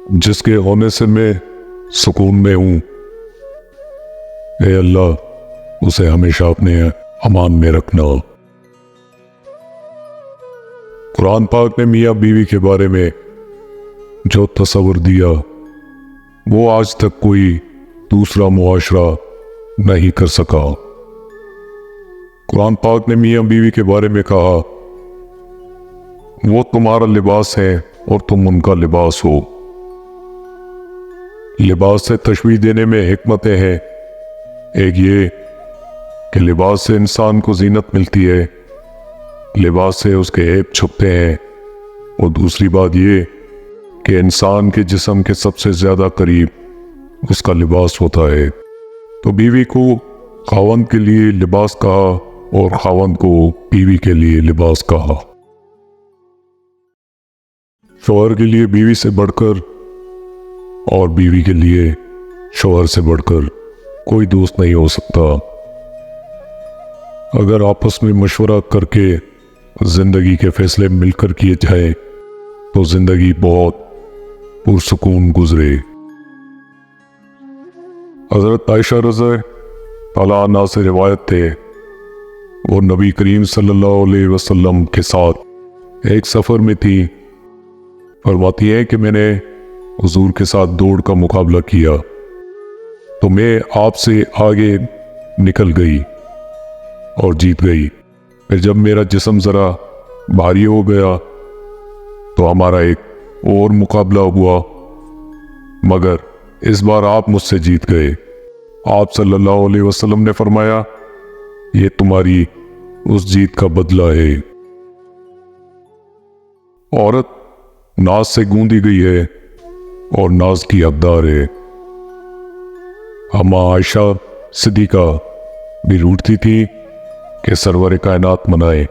जिसके होने से मैं सुकून में हूँ। ए अल्लाह, उसे हमेशा अपने अमान में रखना। कुरान पाक ने मियाँ बीवी के बारे में जो तस्वर दिया वो आज तक कोई दूसरा मुआशरा नहीं कर सका। कुरान पाक ने मियाँ बीवी के बारे में कहा, वो तुम्हारा लिबास है और तुम उनका लिबास हो। लिबास से तशबीह देने में हिकमतें हैं। एक ये कि लिबास से इंसान को जीनत मिलती है, लिबास से उसके ऐब छुपते हैं, और दूसरी बात ये कि इंसान के जिस्म के सबसे ज़्यादा करीब उसका लिबास होता है। तो बीवी को खावंद के लिए लिबास कहा और खावंद को बीवी के लिए लिबास कहा। शौहर के लिए बीवी से बढ़कर और बीवी के लिए शौहर से बढ़कर कोई दोस्त नहीं हो सकता। अगर आपस में मशवरा करके जिंदगी के फैसले मिलकर किए जाए तो जिंदगी बहुत पुरसुकून गुजरे। हजरत आयशा रज़ी अल्लाह अन्हा से रिवायत थे, वो नबी करीम सल्लल्लाहु अलैहि वसल्लम के साथ एक सफ़र में थी। फरमाती है कि मैंने हुजूर के साथ दौड़ का मुकाबला किया तो मैं आपसे आगे निकल गई और जीत गई। फिर जब मेरा जिस्म ज़रा भारी हो गया तो हमारा एक और मुकाबला हुआ, मगर इस बार आप मुझसे जीत गए। आप सल्लल्लाहु अलैहि वसल्लम ने फरमाया, ये तुम्हारी उस जीत का बदला है। औरत नाज से गूंदी गई है और नाज की हकदार है। अम्मा आयशा सिद्दीका भी रूठती थी कि सरवर कायनात मनाए।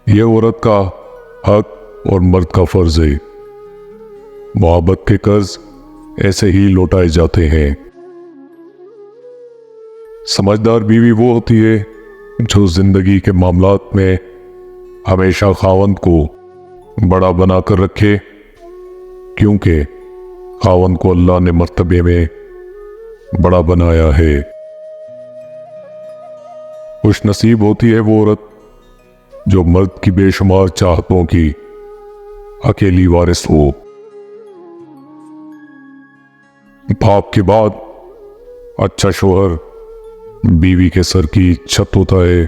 यह औरत का हक और मर्द का फर्ज है। मोहब्बत के कर्ज ऐसे ही लौटाए जाते हैं। समझदार बीवी वो होती है जो जिंदगी के मामलात में हमेशा खावंद को बड़ा बनाकर रखे, क्योंकि खावंद को अल्लाह ने मर्तबे में बड़ा बनाया है। खुश नसीब होती है वो औरत जो मर्द की बेशुमार चाहतों की अकेली वारिस हो। बाप के बाद अच्छा शौहर बीवी के सर की छत होता है,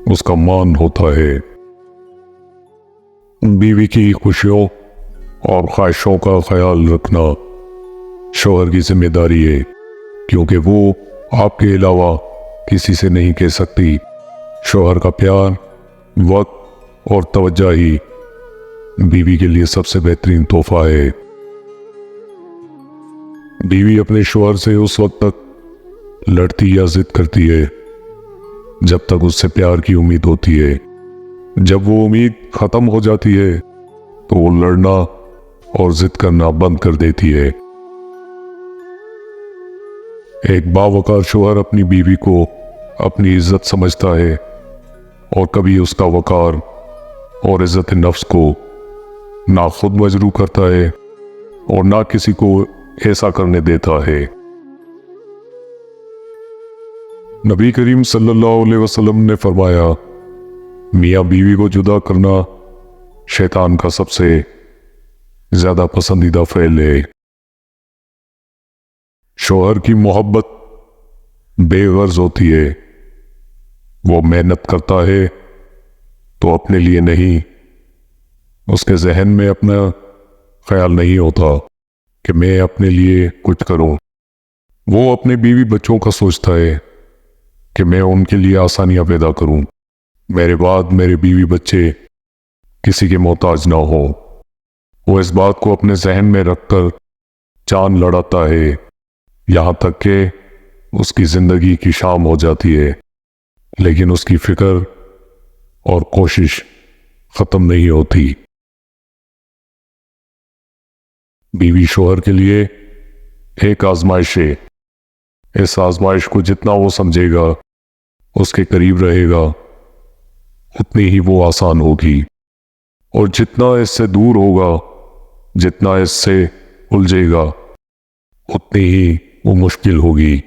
उसका मान होता है। बीवी की खुशियों और ख्वाहिशों का ख्याल रखना शौहर की जिम्मेदारी है, क्योंकि वो आपके अलावा किसी से नहीं कह सकती। शौहर का प्यार, वक्त और तवज्जो ही बीवी के लिए सबसे बेहतरीन तोहफा है। बीवी अपने शौहर से उस वक्त तक लड़ती या जिद करती है जब तक उससे प्यार की उम्मीद होती है। जब वो उम्मीद खत्म हो जाती है तो वो लड़ना और जिद करना बंद कर देती है। एक बावकार शौहर अपनी बीवी को अपनी इज्जत समझता है और कभी उसका वकार और इज्जत नफ्स को ना खुद मजरू करता है और ना किसी को ऐसा करने देता है। नबी करीम सल्लल्लाहु अलैहि वसल्लम ने फरमाया, मियाँ बीवी को जुदा करना शैतान का सबसे ज्यादा पसंदीदा फ़ेल है। शौहर की मोहब्बत बेगर्ज होती है। वो मेहनत करता है तो अपने लिए नहीं, उसके जहन में अपना ख्याल नहीं होता कि मैं अपने लिए कुछ करूं। वो अपने बीवी बच्चों का सोचता है कि मैं उनके लिए आसानियां पैदा करूं, मेरे बाद मेरे बीवी बच्चे किसी के मोहताज ना हो। वो इस बात को अपने जहन में रखकर चांद लड़ाता है, यहाँ तक कि उसकी जिंदगी की शाम हो जाती है, लेकिन उसकी फिक्र और कोशिश खत्म नहीं होती। बीवी शौहर के लिए एक आजमाइश है। इस आजमाइश को जितना वो समझेगा, उसके करीब रहेगा, उतनी ही वो आसान होगी, और जितना इससे दूर होगा جتنا اس سے الجھے گا اتنی ہی وہ مشکل ہوگی۔